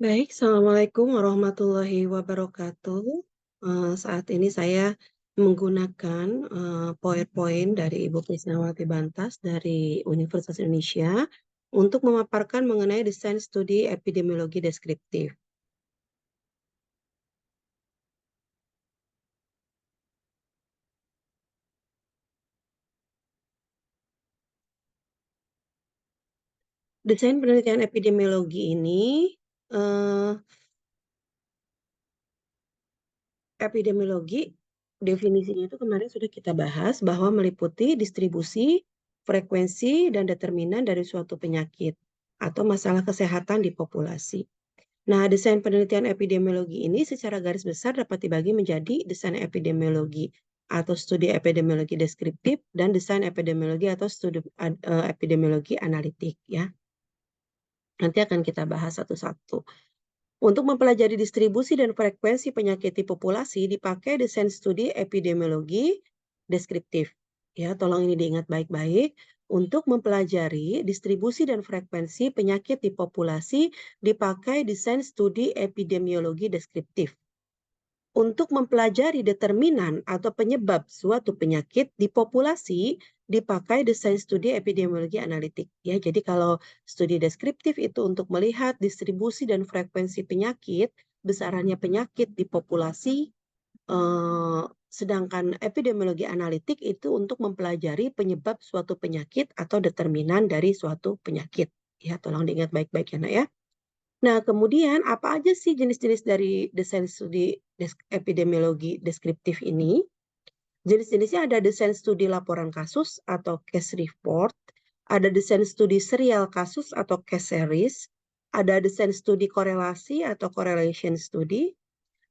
Baik, Assalamualaikum warahmatullahi wabarakatuh. Saat ini saya menggunakan PowerPoint dari Ibu Krisnawati Bantas dari Universitas Indonesia untuk memaparkan mengenai desain studi epidemiologi deskriptif. Desain penelitian epidemiologi ini eh, epidemiologi, definisinya itu kemarin sudah kita bahas bahwa meliputi distribusi, frekuensi, dan determinan dari suatu penyakit atau masalah kesehatan di populasi. Nah, desain penelitian epidemiologi ini secara garis besar dapat dibagi menjadi desain epidemiologi atau studi epidemiologi deskriptif dan desain epidemiologi atau studi epidemiologi analitik ya. Nanti akan kita bahas satu-satu. Untuk mempelajari distribusi dan frekuensi penyakit di populasi dipakai desain studi epidemiologi deskriptif. Ya, tolong ini diingat baik-baik. Untuk mempelajari distribusi dan frekuensi penyakit di populasi dipakai desain studi epidemiologi deskriptif. Untuk mempelajari determinan atau penyebab suatu penyakit di populasi dipakai desain studi epidemiologi analitik. Ya, jadi kalau studi deskriptif itu untuk melihat distribusi dan frekuensi penyakit, besarannya penyakit di populasi, sedangkan epidemiologi analitik itu untuk mempelajari penyebab suatu penyakit atau determinan dari suatu penyakit. Ya, tolong diingat baik-baik ya, Nak ya. Nah, kemudian apa aja sih jenis-jenis dari desain studi epidemiologi deskriptif ini? Jenis-jenisnya ada desain studi laporan kasus atau case report, ada desain studi serial kasus atau case series, ada desain studi korelasi atau correlation study,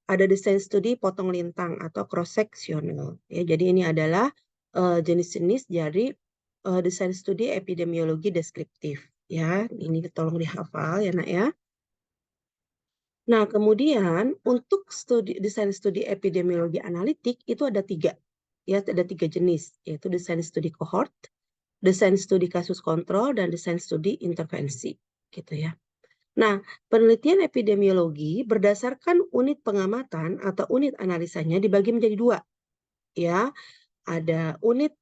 ada desain studi potong lintang atau cross sectional. Ya, jadi ini adalah jenis-jenis dari desain studi epidemiologi deskriptif. Ya, ini tolong dihafal ya, Nak ya. Nah, kemudian untuk desain studi epidemiologi analitik itu ada tiga, ya ada tiga jenis, yaitu desain studi kohort, desain studi kasus kontrol, dan desain studi intervensi, gitu ya. Nah, penelitian epidemiologi berdasarkan unit pengamatan atau unit analisanya dibagi menjadi dua, ya. Ada unit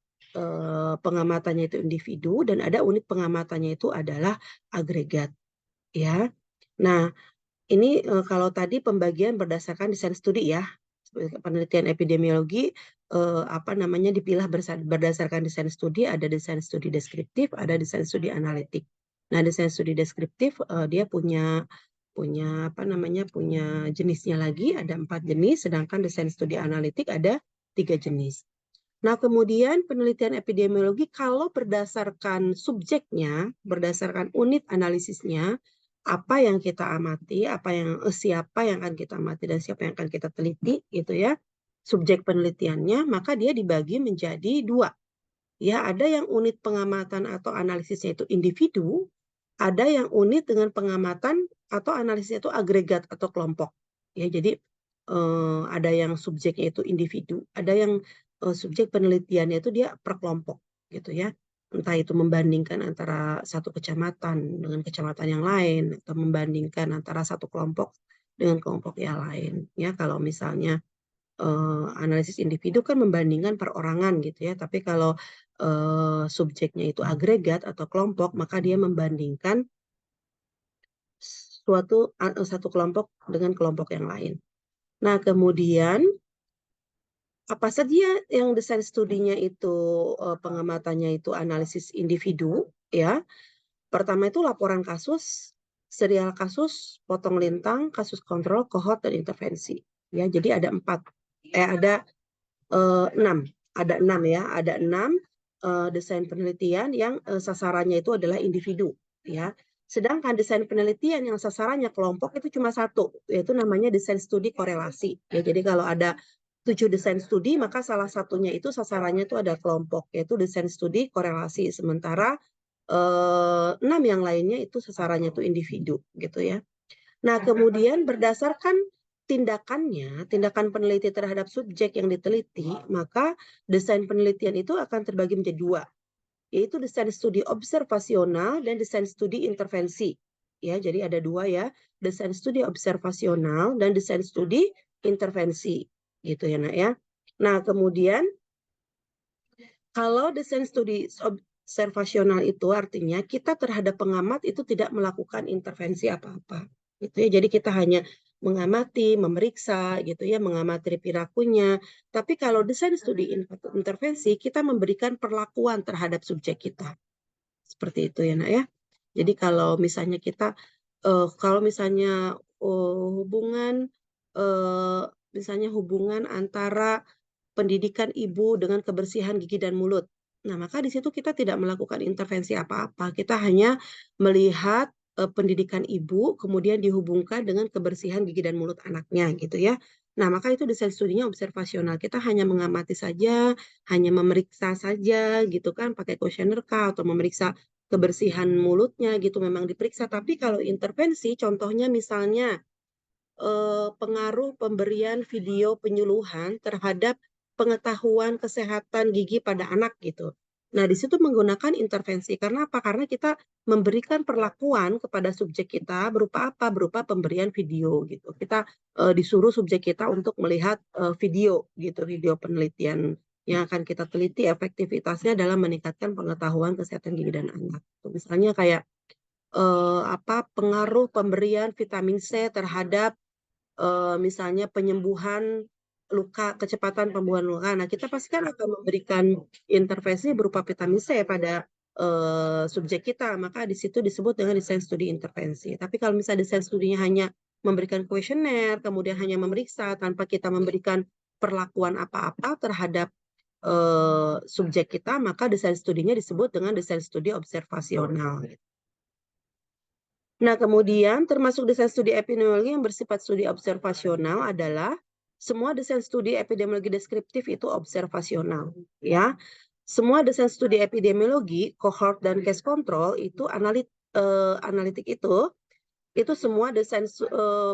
pengamatannya itu individu dan ada unit pengamatannya itu adalah agregat, ya. Nah, ini kalau tadi pembagian berdasarkan desain studi ya, penelitian epidemiologi dipilah berdasarkan desain studi, ada desain studi deskriptif, ada desain studi analitik. Nah, desain studi deskriptif dia punya jenisnya lagi, ada 4 jenis, sedangkan desain studi analitik ada 3 jenis. Nah, kemudian penelitian epidemiologi kalau berdasarkan subjeknya, berdasarkan unit analisisnya, apa yang kita amati, siapa yang akan kita amati dan siapa yang akan kita teliti, gitu ya. Subjek penelitiannya, maka dia dibagi menjadi dua. Ya, ada yang unit pengamatan atau analisisnya itu individu, ada yang unit dengan pengamatan atau analisisnya itu agregat atau kelompok. Ya, jadi ada yang subjeknya itu individu, ada yang subjek penelitiannya itu dia per kelompok gitu ya. Entah itu membandingkan antara satu kecamatan dengan kecamatan yang lain atau membandingkan antara satu kelompok dengan kelompok yang lain. Ya, kalau misalnya analisis individu kan membandingkan perorangan gitu ya. Tapi kalau subjeknya itu agregat atau kelompok, maka dia membandingkan satu kelompok dengan kelompok yang lain. Nah, kemudian apa saja yang desain studinya itu pengamatannya itu analisis individu ya. Pertama itu laporan kasus, serial kasus, potong lintang, kasus kontrol, kohort, dan intervensi. Ya, jadi ada enam, ya, ada enam desain penelitian yang sasarannya itu adalah individu, ya. Sedangkan desain penelitian yang sasarannya kelompok itu cuma satu, yaitu namanya desain studi korelasi. Ya, jadi kalau ada 7 desain studi, maka salah satunya itu sasarannya itu ada kelompok, yaitu desain studi korelasi. Sementara 6 yang lainnya itu sasarannya itu individu, gitu ya. Nah, kemudian berdasarkan tindakan peneliti terhadap subjek yang diteliti, maka desain penelitian itu akan terbagi menjadi dua, yaitu desain studi observasional dan desain studi intervensi. ya. Jadi ada dua ya, desain studi observasional dan desain studi intervensi, gitu ya Nak ya. Nah kemudian kalau desain studi observasional itu artinya kita terhadap pengamat itu tidak melakukan intervensi apa-apa, gitu ya. Jadi kita hanya mengamati, memeriksa, gitu ya, mengamati perilakunya. Tapi kalau desain studi intervensi, kita memberikan perlakuan terhadap subjek kita, seperti itu ya, Nak ya. Jadi kalau misalnya hubungan misalnya hubungan antara pendidikan ibu dengan kebersihan gigi dan mulut. Nah, maka di situ kita tidak melakukan intervensi apa-apa. Kita hanya melihat pendidikan ibu, kemudian dihubungkan dengan kebersihan gigi dan mulut anaknya, gitu ya. Nah, maka itu desain studinya observasional. Kita hanya mengamati saja, hanya memeriksa saja, gitu kan, pakai kuesioner K atau memeriksa kebersihan mulutnya, gitu, memang diperiksa. Tapi kalau intervensi, contohnya misalnya pengaruh pemberian video penyuluhan terhadap pengetahuan kesehatan gigi pada anak gitu. Nah, di situ menggunakan intervensi. Karena apa? Karena kita memberikan perlakuan kepada subjek kita berupa apa? Berupa pemberian video gitu. Kita disuruh subjek kita untuk melihat video gitu, video penelitian yang akan kita teliti efektivitasnya dalam meningkatkan pengetahuan kesehatan gigi dan anak. Misalnya kayak pengaruh pemberian vitamin C terhadap misalnya penyembuhan luka, kecepatan penyembuhan luka. Nah, kita pasti kan akan memberikan intervensi berupa vitamin C pada subjek kita, maka di situ disebut dengan desain studi intervensi. Tapi kalau misalnya desain studinya hanya memberikan kuesioner, kemudian hanya memeriksa tanpa kita memberikan perlakuan apa-apa terhadap subjek kita, maka desain studinya disebut dengan desain studi observasional. Nah, kemudian termasuk desain studi epidemiologi yang bersifat studi observasional adalah semua desain studi epidemiologi deskriptif itu observasional, ya. Semua desain studi epidemiologi, cohort dan case control itu analitik itu semua desain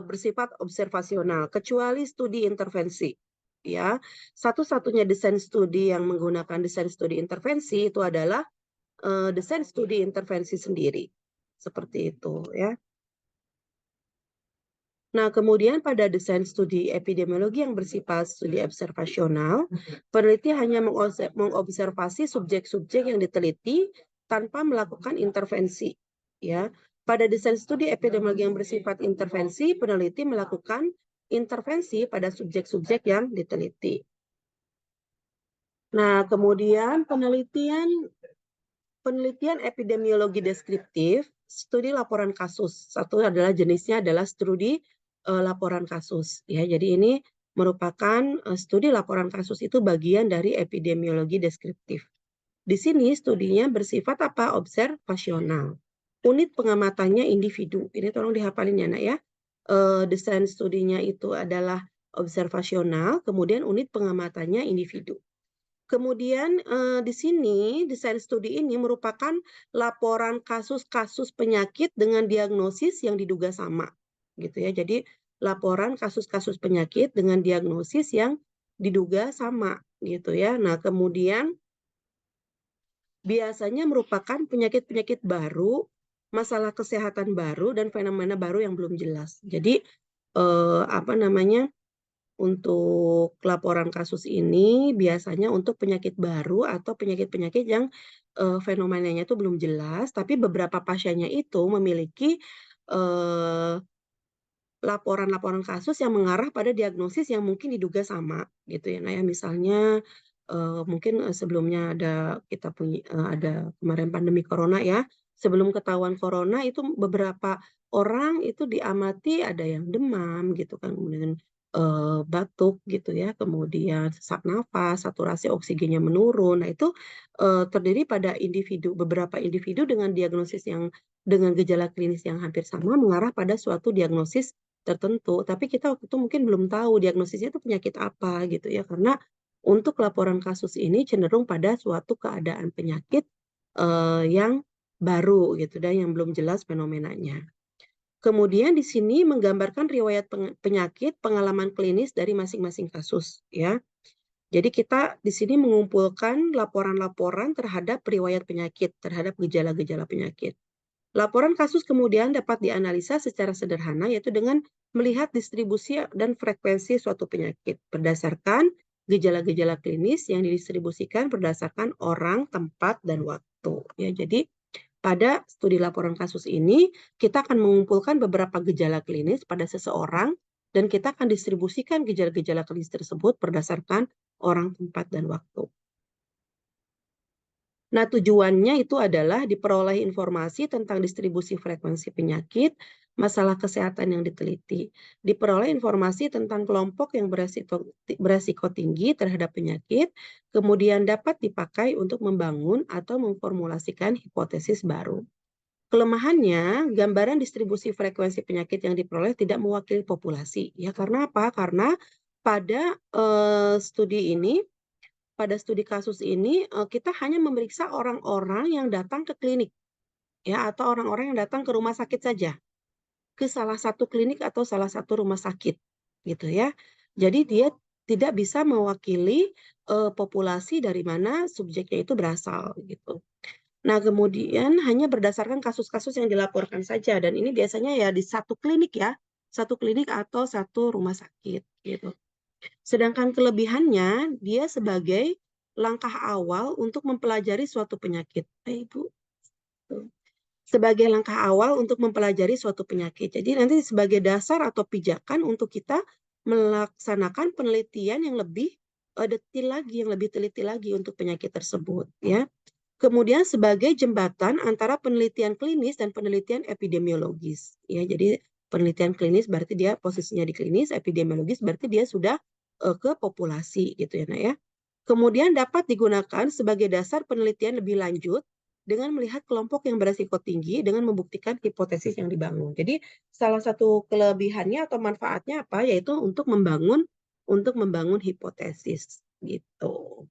bersifat observasional kecuali studi intervensi, ya. Satu-satunya desain studi yang menggunakan desain studi intervensi itu adalah desain studi intervensi sendiri. Seperti itu, ya. Nah, kemudian pada desain studi epidemiologi yang bersifat studi observasional, peneliti hanya mengobservasi subjek-subjek yang diteliti tanpa melakukan intervensi. Ya, pada desain studi epidemiologi yang bersifat intervensi, peneliti melakukan intervensi pada subjek-subjek yang diteliti. Nah, kemudian penelitian epidemiologi deskriptif, studi laporan kasus. Satu adalah jenisnya adalah studi laporan kasus. Ya, jadi ini merupakan studi laporan kasus itu bagian dari epidemiologi deskriptif. Di sini studinya bersifat apa? Observasional. Unit pengamatannya individu. Ini tolong dihafalin ya, Nak ya. Desain studinya itu adalah observasional, kemudian unit pengamatannya individu. Kemudian di sini desain studi ini merupakan laporan kasus-kasus penyakit dengan diagnosis yang diduga sama, gitu ya. Jadi laporan kasus-kasus penyakit dengan diagnosis yang diduga sama, gitu ya. Nah, kemudian biasanya merupakan penyakit-penyakit baru, masalah kesehatan baru dan fenomena baru yang belum jelas. Jadi untuk laporan kasus ini biasanya untuk penyakit baru atau penyakit-penyakit yang fenomenanya itu belum jelas, tapi beberapa pasiennya itu memiliki laporan-laporan kasus yang mengarah pada diagnosis yang mungkin diduga sama, gitu ya. Nah, ya misalnya mungkin sebelumnya ada kemarin pandemi corona ya. Sebelum ketahuan corona itu beberapa orang itu diamati ada yang demam gitu kan, kemudian batuk gitu ya, kemudian sesak nafas, saturasi oksigennya menurun. Nah, itu terdiri pada beberapa individu dengan diagnosis dengan gejala klinis yang hampir sama mengarah pada suatu diagnosis tertentu. Tapi kita waktu itu mungkin belum tahu diagnosisnya itu penyakit apa gitu ya, karena untuk laporan kasus ini cenderung pada suatu keadaan penyakit yang baru gitu dan yang belum jelas fenomenanya. Kemudian di sini menggambarkan riwayat penyakit, pengalaman klinis dari masing-masing kasus ya. Jadi kita di sini mengumpulkan laporan-laporan terhadap riwayat penyakit, terhadap gejala-gejala penyakit. Laporan kasus kemudian dapat dianalisa secara sederhana, yaitu dengan melihat distribusi dan frekuensi suatu penyakit berdasarkan gejala-gejala klinis yang didistribusikan berdasarkan orang, tempat, dan waktu. Ya, jadi pada studi laporan kasus ini, kita akan mengumpulkan beberapa gejala klinis pada seseorang dan kita akan distribusikan gejala-gejala klinis tersebut berdasarkan orang, tempat, dan waktu. Nah, tujuannya itu adalah diperoleh informasi tentang distribusi frekuensi penyakit, masalah kesehatan yang diteliti. Diperoleh informasi tentang kelompok yang beresiko tinggi terhadap penyakit, kemudian dapat dipakai untuk membangun atau memformulasikan hipotesis baru. Kelemahannya, gambaran distribusi frekuensi penyakit yang diperoleh tidak mewakili populasi. Ya, karena apa? Karena pada studi ini, pada studi kasus ini, kita hanya memeriksa orang-orang yang datang ke klinik, ya, atau orang-orang yang datang ke rumah sakit saja, ke salah satu klinik atau salah satu rumah sakit, gitu ya. Jadi dia tidak bisa mewakili, populasi dari mana subjeknya itu berasal, gitu. Nah, kemudian hanya berdasarkan kasus-kasus yang dilaporkan saja dan ini biasanya ya di satu klinik ya, satu klinik atau satu rumah sakit, gitu. Sedangkan kelebihannya, dia sebagai langkah awal untuk mempelajari suatu penyakit. Ibu. Sebagai langkah awal untuk mempelajari suatu penyakit. Jadi nanti sebagai dasar atau pijakan untuk kita melaksanakan penelitian yang lebih detil lagi, yang lebih teliti lagi untuk penyakit tersebut, ya. Kemudian sebagai jembatan antara penelitian klinis dan penelitian epidemiologis, ya. Jadi penelitian klinis berarti dia posisinya di klinis, epidemiologis berarti dia sudah ke populasi gitu ya, Nak ya. Kemudian dapat digunakan sebagai dasar penelitian lebih lanjut dengan melihat kelompok yang beresiko tinggi dengan membuktikan hipotesis yang dibangun. Jadi salah satu kelebihannya atau manfaatnya apa? Yaitu untuk membangun hipotesis gitu.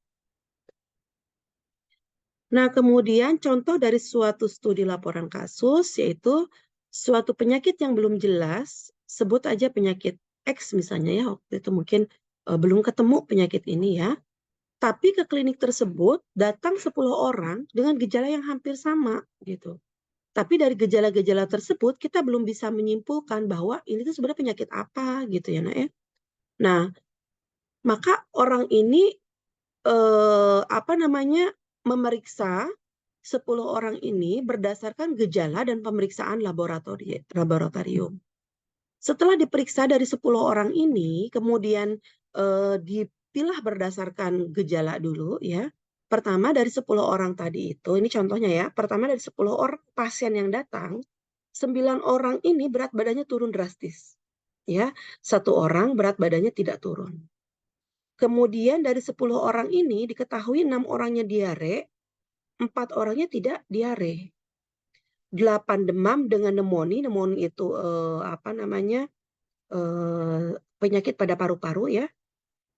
Nah, kemudian contoh dari suatu studi laporan kasus yaitu suatu penyakit yang belum jelas, sebut aja penyakit X misalnya ya, waktu itu mungkin belum ketemu penyakit ini ya. Tapi ke klinik tersebut datang 10 orang dengan gejala yang hampir sama gitu. Tapi dari gejala-gejala tersebut kita belum bisa menyimpulkan bahwa ini tuh sebenarnya penyakit apa gitu ya, Nak ya. Nah, maka orang ini memeriksa 10 orang ini berdasarkan gejala dan pemeriksaan laboratorium. Setelah diperiksa dari 10 orang ini, kemudian dipilah berdasarkan gejala dulu ya. Pertama dari 10 orang tadi itu, ini contohnya ya, pertama dari 10 orang pasien yang datang, 9 orang ini berat badannya turun drastis. Ya, 1 orang berat badannya tidak turun. Kemudian dari 10 orang ini diketahui 6 orangnya diare, 4 orangnya tidak diare. 8 demam dengan pneumonia itu penyakit pada paru-paru ya.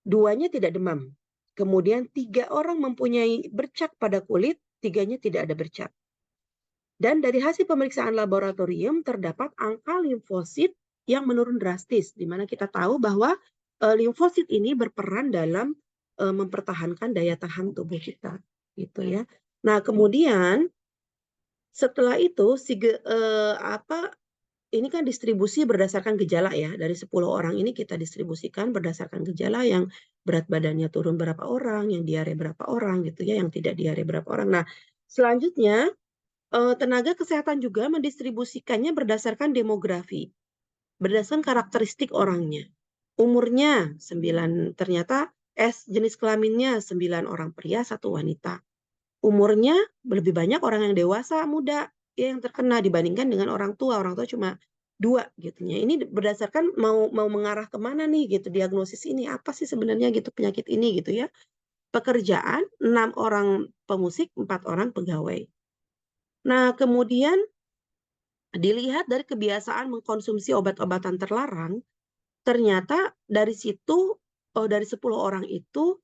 2-nya tidak demam. Kemudian 3 orang mempunyai bercak pada kulit, 3-nya tidak ada bercak. Dan dari hasil pemeriksaan laboratorium terdapat angka limfosit yang menurun drastis, di mana kita tahu bahwa limfosit ini berperan dalam mempertahankan daya tahan tubuh kita, gitu ya. Nah, kemudian setelah itu ini kan distribusi berdasarkan gejala ya. Dari 10 orang ini kita distribusikan berdasarkan gejala yang berat badannya turun berapa orang, yang diare berapa orang gitu ya, yang tidak diare berapa orang. Nah, selanjutnya tenaga kesehatan juga mendistribusikannya berdasarkan demografi, berdasarkan karakteristik orangnya. Umurnya 9, ternyata jenis kelaminnya 9 orang pria, 1 wanita. Umurnya lebih banyak orang yang dewasa, muda, ya, yang terkena dibandingkan dengan orang tua cuma 2 gitu ya. Ini berdasarkan mau mengarah kemana nih gitu, diagnosis ini apa sih sebenarnya gitu penyakit ini gitu ya. Pekerjaan 6 orang pemusik, 4 orang pegawai. Nah, kemudian dilihat dari kebiasaan mengkonsumsi obat-obatan terlarang, ternyata dari situ dari 10 orang itu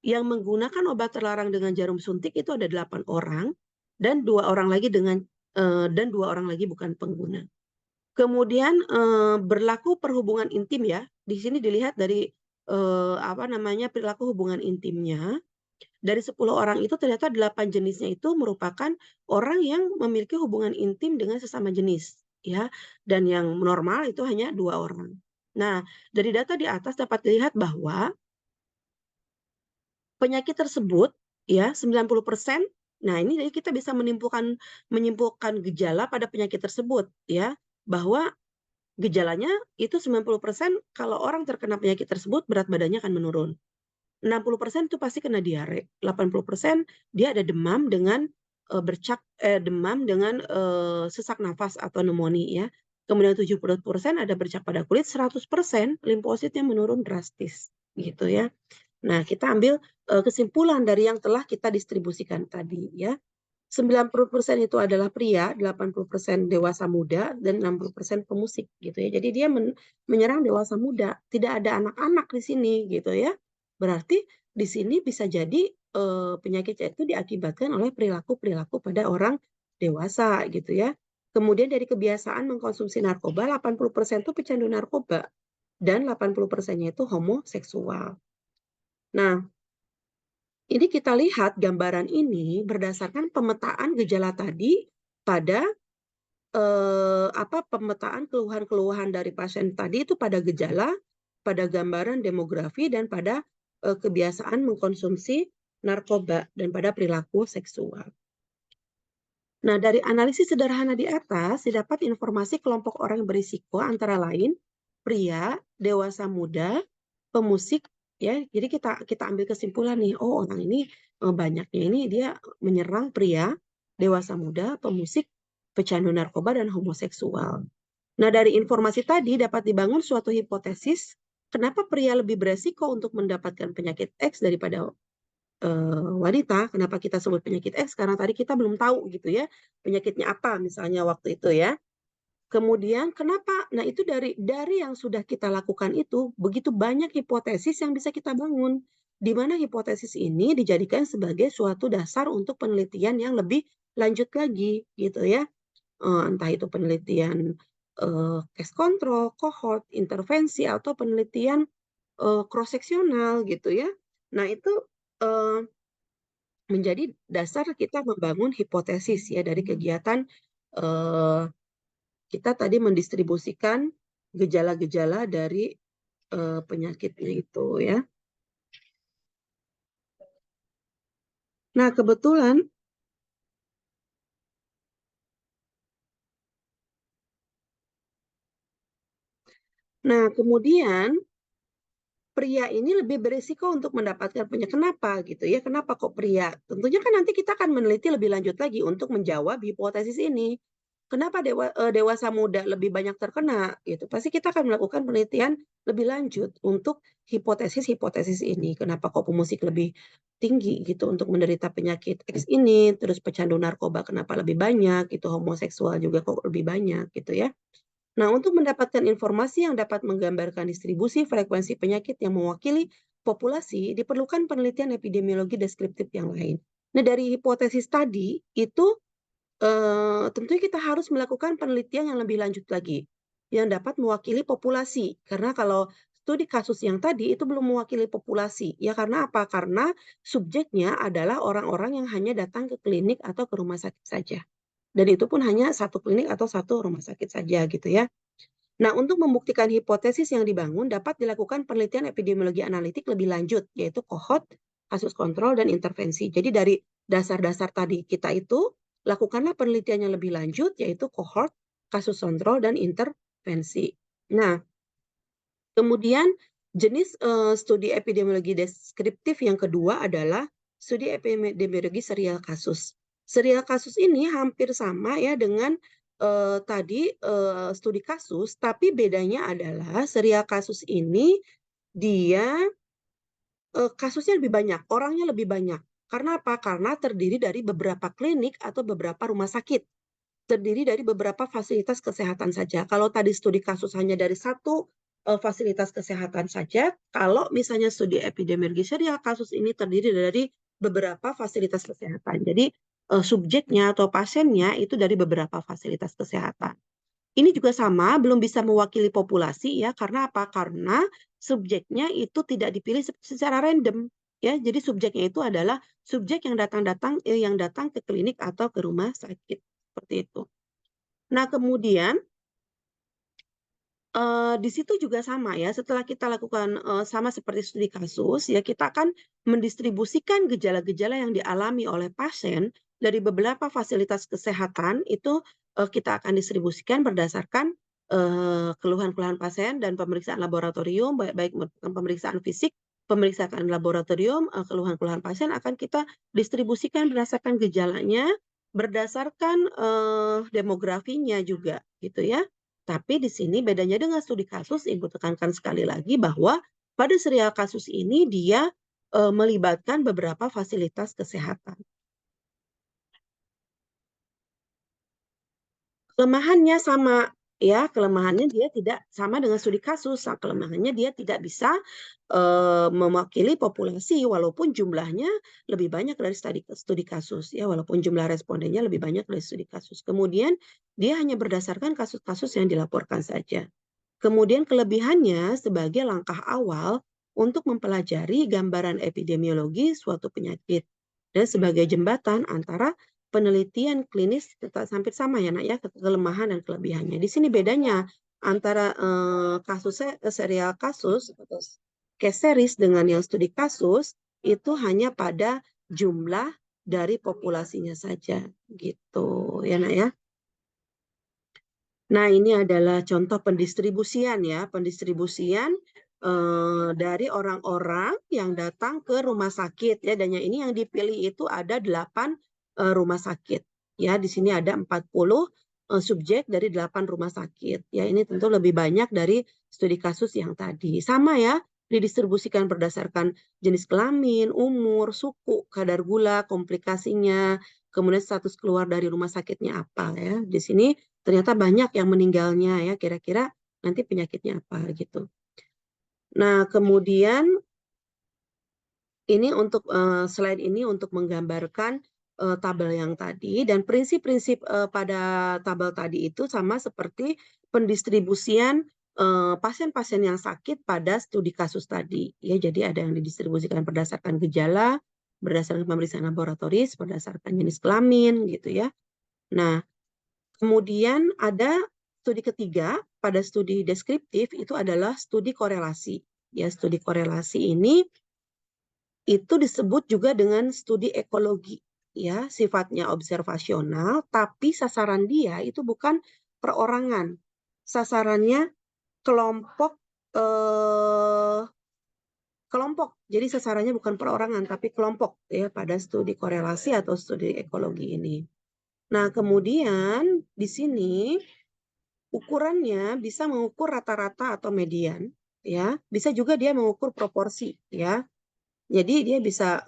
yang menggunakan obat terlarang dengan jarum suntik itu ada 8 orang dan 2 orang lagi dan 2 orang lagi bukan pengguna. Kemudian berlaku perhubungan intim ya. Di sini dilihat dari perilaku hubungan intimnya. dari 10 orang itu ternyata 8 jenisnya itu merupakan orang yang memiliki hubungan intim dengan sesama jenis, ya. Dan yang normal itu hanya 2 orang. Nah, dari data di atas dapat dilihat bahwa penyakit tersebut ya 90%, nah ini jadi kita bisa menyimpulkan gejala pada penyakit tersebut ya, bahwa gejalanya itu 90% kalau orang terkena penyakit tersebut berat badannya akan menurun. 60% itu pasti kena diare, 80% dia ada demam dengan demam dengan sesak nafas atau pneumonia ya. Kemudian 70% ada bercak pada kulit, 100% limfositnya menurun drastis gitu ya. Nah, kita ambil kesimpulan dari yang telah kita distribusikan tadi ya. 90% itu adalah pria, 80% dewasa muda, dan 60% pemusik gitu ya. Jadi dia menyerang dewasa muda, tidak ada anak-anak di sini gitu ya. Berarti di sini bisa jadi penyakitnya itu diakibatkan oleh perilaku-perilaku pada orang dewasa gitu ya. Kemudian dari kebiasaan mengkonsumsi narkoba, 80% itu pecandu narkoba dan 80%-nya itu homoseksual. Nah, ini kita lihat gambaran ini berdasarkan pemetaan gejala tadi pada pemetaan keluhan-keluhan dari pasien tadi itu pada gejala, pada gambaran demografi dan pada kebiasaan mengkonsumsi narkoba dan pada perilaku seksual. Nah, dari analisis sederhana di atas didapat informasi kelompok orang yang berisiko antara lain pria, dewasa muda, pemusik ya. Jadi kita ambil kesimpulan nih, oh orang ini banyaknya ini dia menyerang pria, dewasa muda, pemusik, pecandu narkoba dan homoseksual. Nah, dari informasi tadi dapat dibangun suatu hipotesis kenapa pria lebih beresiko untuk mendapatkan penyakit X daripada wanita. Kenapa kita sebut penyakit X? Karena tadi kita belum tahu gitu ya, penyakitnya apa misalnya waktu itu ya. Kemudian kenapa? Nah, itu dari yang sudah kita lakukan itu begitu banyak hipotesis yang bisa kita bangun. Di mana hipotesis ini dijadikan sebagai suatu dasar untuk penelitian yang lebih lanjut lagi gitu ya. Entah itu penelitian case control, cohort, intervensi atau penelitian cross seksional gitu ya. Nah, itu menjadi dasar kita membangun hipotesis ya dari kegiatan kita tadi mendistribusikan gejala-gejala dari penyakitnya itu ya. Nah, kebetulan kemudian pria ini lebih berisiko untuk mendapatkan penyakit. Kenapa gitu ya? Kenapa kok pria? Tentunya kan nanti kita akan meneliti lebih lanjut lagi untuk menjawab hipotesis ini. Kenapa dewasa muda lebih banyak terkena gitu? Pasti kita akan melakukan penelitian lebih lanjut untuk hipotesis-hipotesis ini. Kenapa kok pemusik lebih tinggi gitu untuk menderita penyakit X ini, terus pecandu narkoba kenapa lebih banyak, gitu homoseksual juga kok lebih banyak gitu ya. Nah, untuk mendapatkan informasi yang dapat menggambarkan distribusi frekuensi penyakit yang mewakili populasi, diperlukan penelitian epidemiologi deskriptif yang lain. Nah, dari hipotesis tadi, itu tentunya kita harus melakukan penelitian yang lebih lanjut lagi, yang dapat mewakili populasi. Karena kalau studi kasus yang tadi itu belum mewakili populasi. Ya karena apa? Karena subjeknya adalah orang-orang yang hanya datang ke klinik atau ke rumah sakit saja. Dan itu pun hanya satu klinik atau satu rumah sakit saja gitu ya. Nah, untuk membuktikan hipotesis yang dibangun dapat dilakukan penelitian epidemiologi analitik lebih lanjut, yaitu kohort, kasus kontrol, dan intervensi. Jadi dari dasar-dasar tadi kita itu, lakukanlah penelitian yang lebih lanjut, yaitu kohort, kasus kontrol, dan intervensi. Nah, kemudian jenis studi epidemiologi deskriptif yang kedua adalah studi epidemiologi serial kasus. Serial kasus ini hampir sama ya dengan tadi studi kasus, tapi bedanya adalah serial kasus ini dia kasusnya lebih banyak, orangnya lebih banyak. Karena apa? Karena terdiri dari beberapa klinik atau beberapa rumah sakit. Terdiri dari beberapa fasilitas kesehatan saja. Kalau tadi studi kasus hanya dari satu fasilitas kesehatan saja, kalau misalnya studi epidemiologi serial kasus ini terdiri dari beberapa fasilitas kesehatan. Jadi subjeknya atau pasiennya itu dari beberapa fasilitas kesehatan. Ini juga sama, belum bisa mewakili populasi ya. Karena apa? Karena subjeknya itu tidak dipilih secara random. ya. Jadi subjeknya itu adalah subjek yang datang ke klinik atau ke rumah sakit, seperti itu. Nah kemudian di situ juga sama ya, setelah kita lakukan, sama seperti studi kasus ya, kita akan mendistribusikan gejala-gejala yang dialami oleh pasien dari beberapa fasilitas kesehatan itu, kita akan distribusikan berdasarkan, keluhan-keluhan pasien dan pemeriksaan laboratorium, baik baik pemeriksaan fisik, pemeriksaan laboratorium, keluhan-keluhan pasien akan kita distribusikan berdasarkan gejalanya, berdasarkan, demografinya juga gitu ya. Tapi di sini bedanya dengan studi kasus, Ibu tekankan sekali lagi bahwa pada serial kasus ini dia, melibatkan beberapa fasilitas kesehatan. Kelemahannya sama, ya, kelemahannya dia tidak sama dengan studi kasus. Kelemahannya dia tidak bisa, mewakili populasi walaupun jumlahnya lebih banyak dari studi kasus, ya, walaupun jumlah respondennya lebih banyak dari studi kasus. Kemudian dia hanya berdasarkan kasus-kasus yang dilaporkan saja. Kemudian kelebihannya sebagai langkah awal untuk mempelajari gambaran epidemiologi suatu penyakit dan sebagai jembatan antara penelitian klinis hampir sama ya Nak ya, kelemahan dan kelebihannya. Di sini bedanya antara serial kasus atau case series dengan yang studi kasus itu hanya pada jumlah dari populasinya saja gitu ya Nak ya. Nah, ini adalah contoh pendistribusian ya, pendistribusian dari orang-orang yang datang ke rumah sakit ya, dan yang ini yang dipilih itu ada 8 rumah sakit. Ya, di sini ada 40 subjek dari 8 rumah sakit. Ya, ini tentu lebih banyak dari studi kasus yang tadi. Sama ya, didistribusikan berdasarkan jenis kelamin, umur, suku, kadar gula, komplikasinya, kemudian status keluar dari rumah sakitnya apa ya. Di sini ternyata banyak yang meninggalnya ya, kira-kira nanti penyakitnya apa gitu. Nah, kemudian ini untuk slide ini untuk menggambarkan tabel yang tadi dan prinsip-prinsip pada tabel tadi itu sama seperti pendistribusian pasien-pasien yang sakit pada studi kasus tadi. Ya, jadi ada yang didistribusikan berdasarkan gejala, berdasarkan pemeriksaan laboratoris, berdasarkan jenis kelamin gitu ya. Nah, kemudian ada studi ketiga, pada studi deskriptif itu adalah studi korelasi. Ya, studi korelasi ini itu disebut juga dengan studi ekologi. Ya, sifatnya observasional, tapi sasaran dia itu bukan perorangan. Sasarannya kelompok kelompok. Jadi sasarannya bukan perorangan tapi kelompok ya pada studi korelasi atau studi ekologi ini. Nah, kemudian di sini ukurannya bisa mengukur rata-rata atau median, ya. Bisa juga dia mengukur proporsi, ya. Jadi dia bisa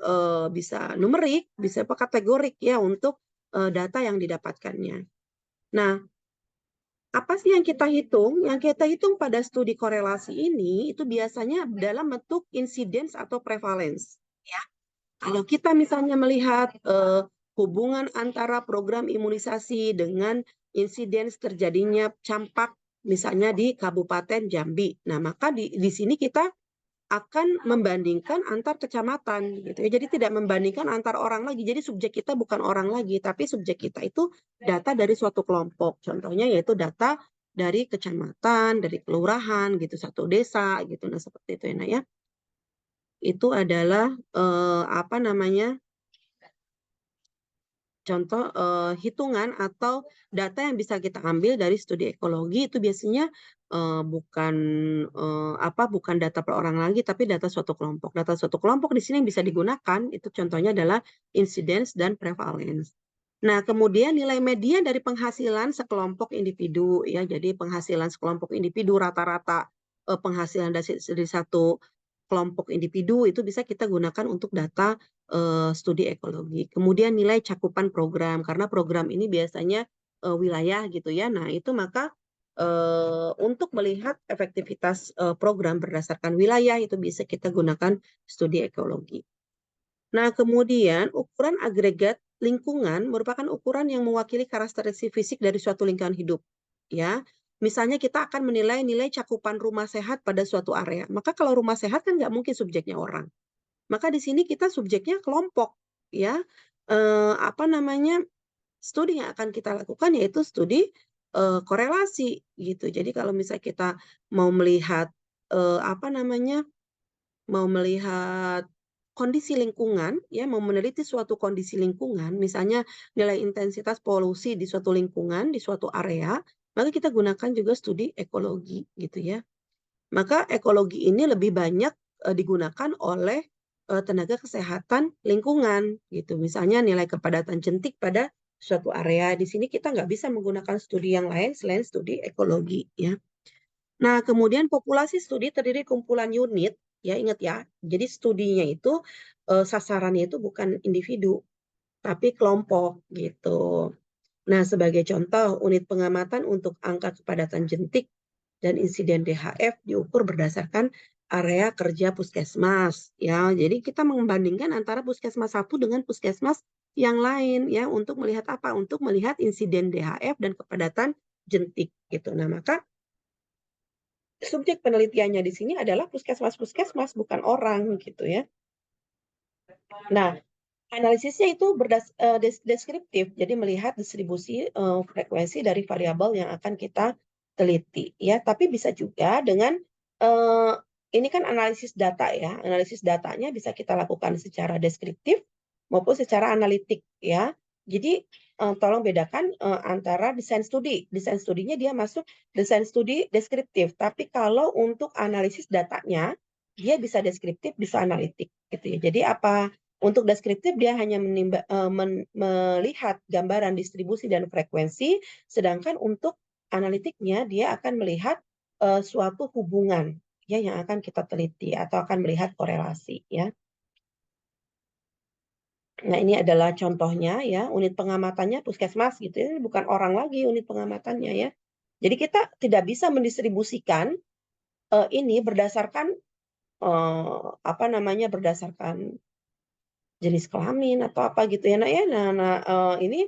numerik, bisa kategorik ya untuk data yang didapatkannya. Nah, apa sih yang kita hitung? Yang kita hitung pada studi korelasi ini itu biasanya dalam bentuk incidence atau prevalence. Ya. Kalau kita misalnya melihat hubungan antara program imunisasi dengan insiden terjadinya campak misalnya di Kabupaten Jambi. Nah, maka di sini kita akan membandingkan antar kecamatan gitu ya. Jadi tidak membandingkan antar orang lagi. Jadi subjek kita bukan orang lagi, tapi subjek kita itu data dari suatu kelompok. Contohnya yaitu data dari kecamatan, dari kelurahan gitu, satu desa gitu. Nah, seperti itu ya, Nak ya. Itu adalah apa namanya? Contoh hitungan atau data yang bisa kita ambil dari studi ekologi itu biasanya bukan bukan data per orang lagi tapi data suatu kelompok. Data suatu kelompok di sini yang bisa digunakan itu contohnya adalah incidence dan prevalence. Nah, kemudian nilai median dari penghasilan sekelompok individu ya. Jadi penghasilan sekelompok individu rata-rata penghasilan dari satu kelompok individu itu bisa kita gunakan untuk data studi ekologi. Kemudian nilai cakupan program karena program ini biasanya wilayah gitu ya. Nah, itu maka untuk melihat efektivitas program berdasarkan wilayah itu bisa kita gunakan studi ekologi. Nah, kemudian ukuran agregat lingkungan merupakan ukuran yang mewakili karakteristik fisik dari suatu lingkungan hidup. Ya, misalnya kita akan menilai nilai cakupan rumah sehat pada suatu area. Maka kalau rumah sehat kan nggak mungkin subjeknya orang. maka di sini kita subjeknya kelompok, ya. Studi yang akan kita lakukan yaitu studi korelasi gitu. Jadi kalau misalnya kita mau melihat eh, apa namanya mau melihat kondisi lingkungan, ya, mau meneliti suatu kondisi lingkungan, misalnya nilai intensitas polusi di suatu lingkungan, di suatu area, maka kita gunakan juga studi ekologi gitu ya. Maka ekologi ini lebih banyak digunakan oleh tenaga kesehatan lingkungan gitu. Misalnya nilai kepadatan jentik pada suatu area. Di sini kita nggak bisa menggunakan studi yang lain selain studi ekologi ya. Nah, kemudian populasi studi terdiri kumpulan unit, ya ingat ya. Jadi studinya itu sasarannya itu bukan individu, tapi kelompok gitu. Nah, sebagai contoh, unit pengamatan untuk angka kepadatan jentik dan insiden DHF diukur berdasarkan area kerja puskesmas. Ya, jadi kita membandingkan antara puskesmas satu dengan puskesmas yang lain ya untuk melihat apa? Untuk melihat insiden DHF dan kepadatan jentik gitu. Nah, maka subjek penelitiannya di sini adalah puskesmas-puskesmas, bukan orang gitu ya. Nah, analisisnya itu deskriptif, jadi melihat distribusi frekuensi dari variabel yang akan kita teliti, ya. Tapi bisa juga dengan uh, ini kan analisis data ya, analisis datanya bisa kita lakukan secara deskriptif maupun secara analitik, ya. Jadi tolong bedakan antara desain studi. Desain studinya dia masuk desain studi deskriptif, tapi kalau untuk analisis datanya dia bisa deskriptif, bisa analitik, gitu ya. Jadi apa? Untuk deskriptif dia hanya melihat gambaran distribusi dan frekuensi, sedangkan untuk analitiknya dia akan melihat suatu hubungan ya yang akan kita teliti atau akan melihat korelasi ya. Nah, ini adalah contohnya ya, unit pengamatannya puskesmas gitu ya, bukan orang lagi unit pengamatannya ya. Jadi kita tidak bisa mendistribusikan ini berdasarkan berdasarkan jenis kelamin atau apa gitu ya nak ya. Ini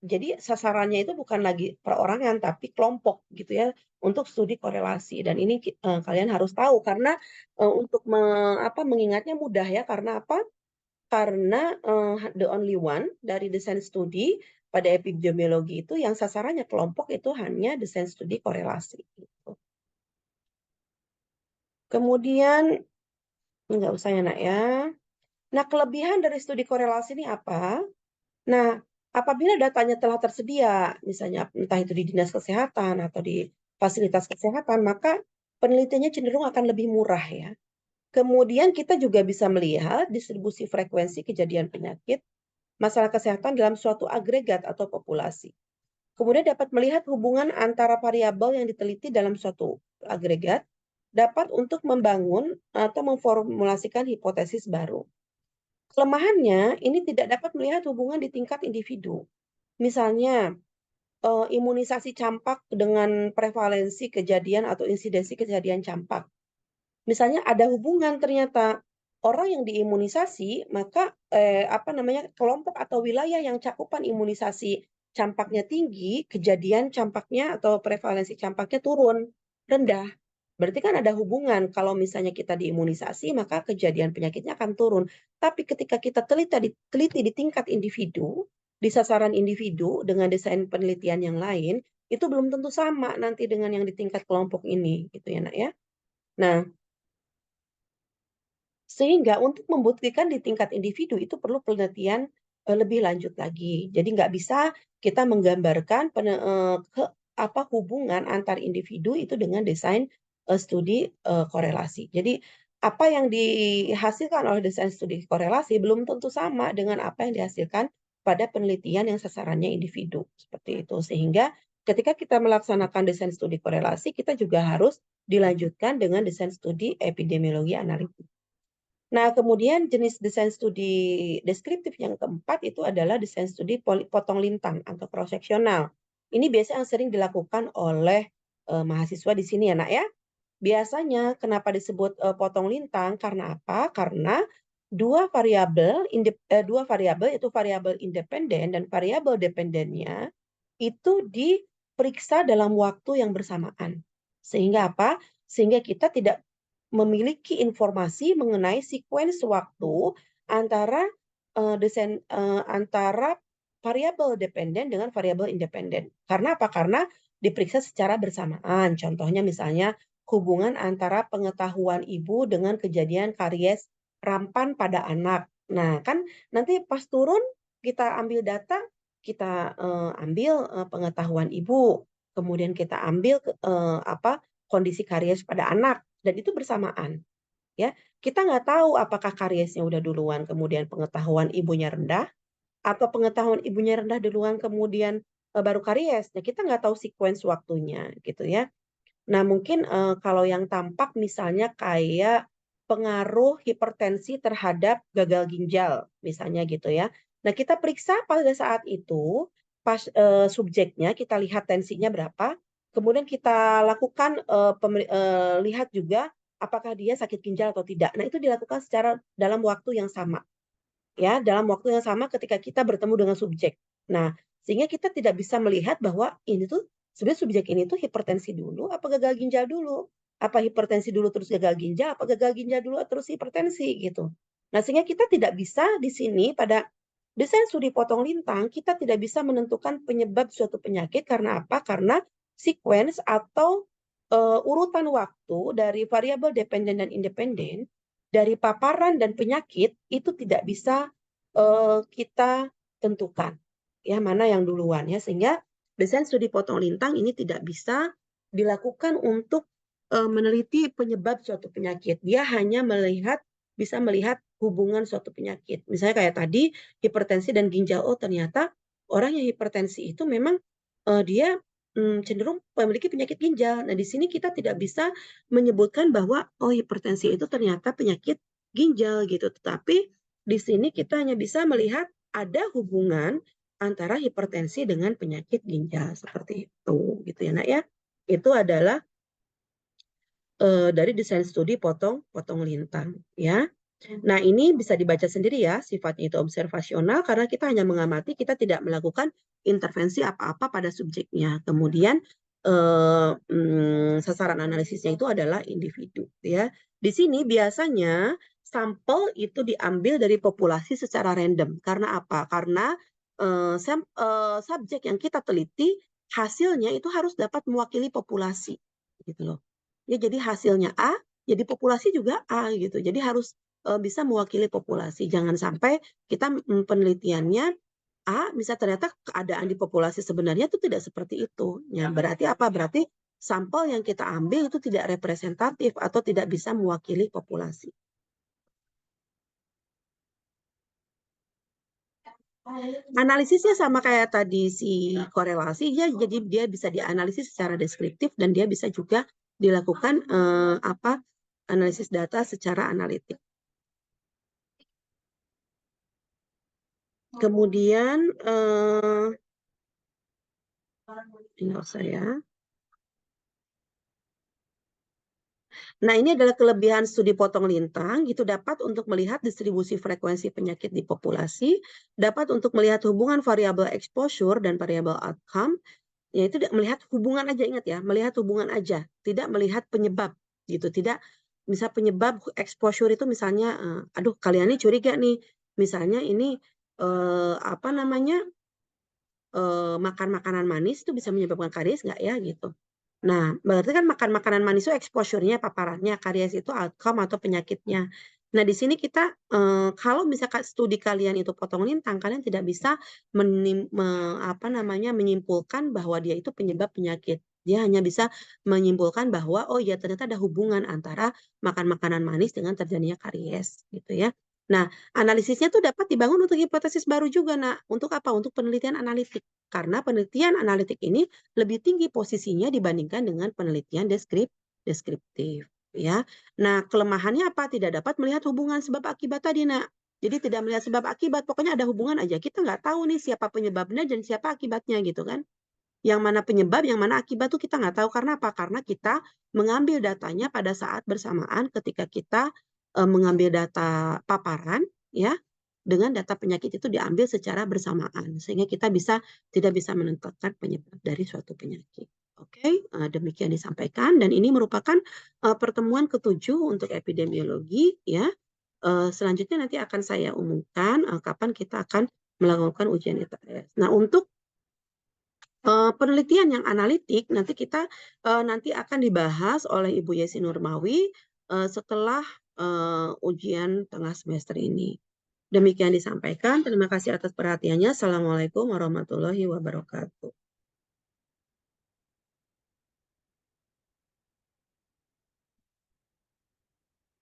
jadi sasarannya itu bukan lagi perorangan tapi kelompok gitu ya untuk studi korelasi dan ini kalian harus tahu karena untuk mengingatnya mudah ya karena apa? Karena the only one dari desain studi pada epidemiologi itu yang sasarannya kelompok itu hanya desain studi korelasi gitu. Kemudian nggak usah ya nak ya. Nah, kelebihan dari studi korelasi ini apa? Nah, apabila datanya telah tersedia, misalnya entah itu di dinas kesehatan atau di fasilitas kesehatan, maka penelitiannya cenderung akan lebih murah ya. Kemudian kita juga bisa melihat distribusi frekuensi kejadian penyakit, masalah kesehatan dalam suatu agregat atau populasi. Kemudian dapat melihat hubungan antara variabel yang diteliti dalam suatu agregat, dapat untuk membangun atau memformulasikan hipotesis baru. Kelemahannya, ini tidak dapat melihat hubungan di tingkat individu. Misalnya, imunisasi campak dengan prevalensi kejadian atau insidensi kejadian campak. Misalnya ada hubungan ternyata orang yang diimunisasi, maka kelompok atau wilayah yang cakupan imunisasi campaknya tinggi, kejadian campaknya atau prevalensi campaknya turun, rendah. Berarti kan ada hubungan kalau misalnya kita diimunisasi maka kejadian penyakitnya akan turun. Tapi ketika kita teliti di tingkat individu, di sasaran individu dengan desain penelitian yang lain, itu belum tentu sama nanti dengan yang di tingkat kelompok ini, gitu ya nak ya. Nah, sehingga untuk membuktikan di tingkat individu itu perlu penelitian lebih lanjut lagi. Jadi nggak bisa kita menggambarkan hubungan antar individu itu dengan desain studi korelasi. Jadi apa yang dihasilkan oleh desain studi korelasi belum tentu sama dengan apa yang dihasilkan pada penelitian yang sasarannya individu. Seperti itu. Sehingga ketika kita melaksanakan desain studi korelasi, kita juga harus dilanjutkan dengan desain studi epidemiologi analitik. Nah, kemudian jenis desain studi deskriptif yang keempat itu adalah desain studi potong lintang atau cross-seksional. Ini biasanya yang sering dilakukan oleh mahasiswa di sini ya, Nak ya. Biasanya kenapa disebut potong lintang? Karena apa? Karena dua variabel yaitu variabel independen dan variabel dependennya itu diperiksa dalam waktu yang bersamaan. Sehingga apa? Sehingga kita tidak memiliki informasi mengenai sequence waktu antara antara variabel dependen dengan variabel independen. Karena apa? Karena diperiksa secara bersamaan. Contohnya misalnya hubungan antara pengetahuan ibu dengan kejadian karies rampan pada anak. Nah, kan nanti pas turun kita ambil data, kita ambil pengetahuan ibu, kemudian kita ambil kondisi karies pada anak, dan itu bersamaan. Ya, kita nggak tahu apakah kariesnya udah duluan, kemudian pengetahuan ibunya rendah, atau pengetahuan ibunya rendah duluan, kemudian baru karies. Nah, kita nggak tahu sequence waktunya, gitu ya. Nah, mungkin kalau yang tampak misalnya kayak pengaruh hipertensi terhadap gagal ginjal, misalnya gitu ya. Nah, kita periksa pada saat itu, pas subjeknya kita lihat tensinya berapa, kemudian kita lakukan lihat juga apakah dia sakit ginjal atau tidak. Nah, itu dilakukan secara dalam waktu yang sama. Ya, dalam waktu yang sama ketika kita bertemu dengan subjek. Nah, sehingga kita tidak bisa melihat bahwa ini tuh sebenarnya subjek ini tuh hipertensi dulu apa gagal ginjal dulu. Apa hipertensi dulu terus gagal ginjal, apa gagal ginjal dulu terus hipertensi gitu. Nah, sehingga kita tidak bisa di sini pada desain studi potong lintang, kita tidak bisa menentukan penyebab suatu penyakit karena apa? Karena sequence atau urutan waktu dari variabel dependen dan independen dari paparan dan penyakit itu tidak bisa kita tentukan ya mana yang duluan ya, sehingga desain studi potong lintang ini tidak bisa dilakukan untuk meneliti penyebab suatu penyakit. Dia hanya bisa melihat hubungan suatu penyakit. Misalnya kayak tadi hipertensi dan ginjal, oh ternyata orang yang hipertensi itu memang dia cenderung memiliki penyakit ginjal. Nah, di sini kita tidak bisa menyebutkan bahwa oh hipertensi itu ternyata penyakit ginjal gitu. Tetapi di sini kita hanya bisa melihat ada hubungan antara hipertensi dengan penyakit ginjal seperti itu gitu ya Nak ya. Itu adalah dari desain studi potong lintang ya. Nah, ini bisa dibaca sendiri ya, sifatnya itu observasional karena kita hanya mengamati, kita tidak melakukan intervensi apa-apa pada subjeknya. Kemudian sasaran analisisnya itu adalah individu ya. Di sini biasanya sampel itu diambil dari populasi secara random. Karena apa? Karena subjek yang kita teliti hasilnya itu harus dapat mewakili populasi gitu loh. Ya, jadi hasilnya A, jadi populasi juga A gitu. Jadi harus bisa mewakili populasi. Jangan sampai kita penelitiannya A, bisa ternyata keadaan di populasi sebenarnya itu tidak seperti itu. Ya, berarti apa? Berarti sampel yang kita ambil itu tidak representatif atau tidak bisa mewakili populasi. Analisisnya sama kayak tadi si korelasi, jadi dia bisa dianalisis secara deskriptif dan dia bisa juga dilakukan analisis data secara analitik. Kemudian tinggal saya. Nah, ini adalah kelebihan studi potong lintang, itu dapat untuk melihat distribusi frekuensi penyakit di populasi, dapat untuk melihat hubungan variabel exposure dan variabel outcome, yaitu melihat hubungan aja, ingat ya, melihat hubungan aja, tidak melihat penyebab, gitu. Tidak, misal penyebab exposure itu misalnya, aduh kalian ini curiga nih, misalnya ini makan makanan manis itu bisa menyebabkan karies nggak ya gitu. Nah, berarti kan makan makanan manis itu exposure-nya, paparannya, karies itu outcome atau penyakitnya. Nah, di sini kita kalau misalkan studi kalian itu potong lintang, kalian tidak bisa menyimpulkan bahwa dia itu penyebab penyakit. Dia hanya bisa menyimpulkan bahwa oh ya ternyata ada hubungan antara makan makanan manis dengan terjadinya karies gitu ya. Nah, analisisnya tuh dapat dibangun untuk hipotesis baru juga, Nak. Untuk apa? Untuk penelitian analitik. Karena penelitian analitik ini lebih tinggi posisinya dibandingkan dengan penelitian deskriptif. Ya. Nah, kelemahannya apa? Tidak dapat melihat hubungan sebab akibat tadi, Nak. Jadi tidak melihat sebab akibat, pokoknya ada hubungan aja. Kita nggak tahu nih siapa penyebabnya dan siapa akibatnya gitu kan. Yang mana penyebab, yang mana akibat tuh kita nggak tahu. Karena apa? Karena kita mengambil datanya pada saat bersamaan ketika kita mengambil data paparan ya dengan data penyakit itu diambil secara bersamaan sehingga kita tidak bisa menentukan penyebab dari suatu penyakit. Oke, demikian disampaikan dan ini merupakan, pertemuan ke-7 untuk epidemiologi ya. Selanjutnya nanti akan saya umumkan, kapan kita akan melakukan ujian ITS. Nah untuk, penelitian yang analitik nanti akan dibahas oleh Ibu Yesi Nurmawi, setelah, ujian tengah semester ini. Demikian disampaikan, terima kasih atas perhatiannya. Assalamualaikum warahmatullahi wabarakatuh.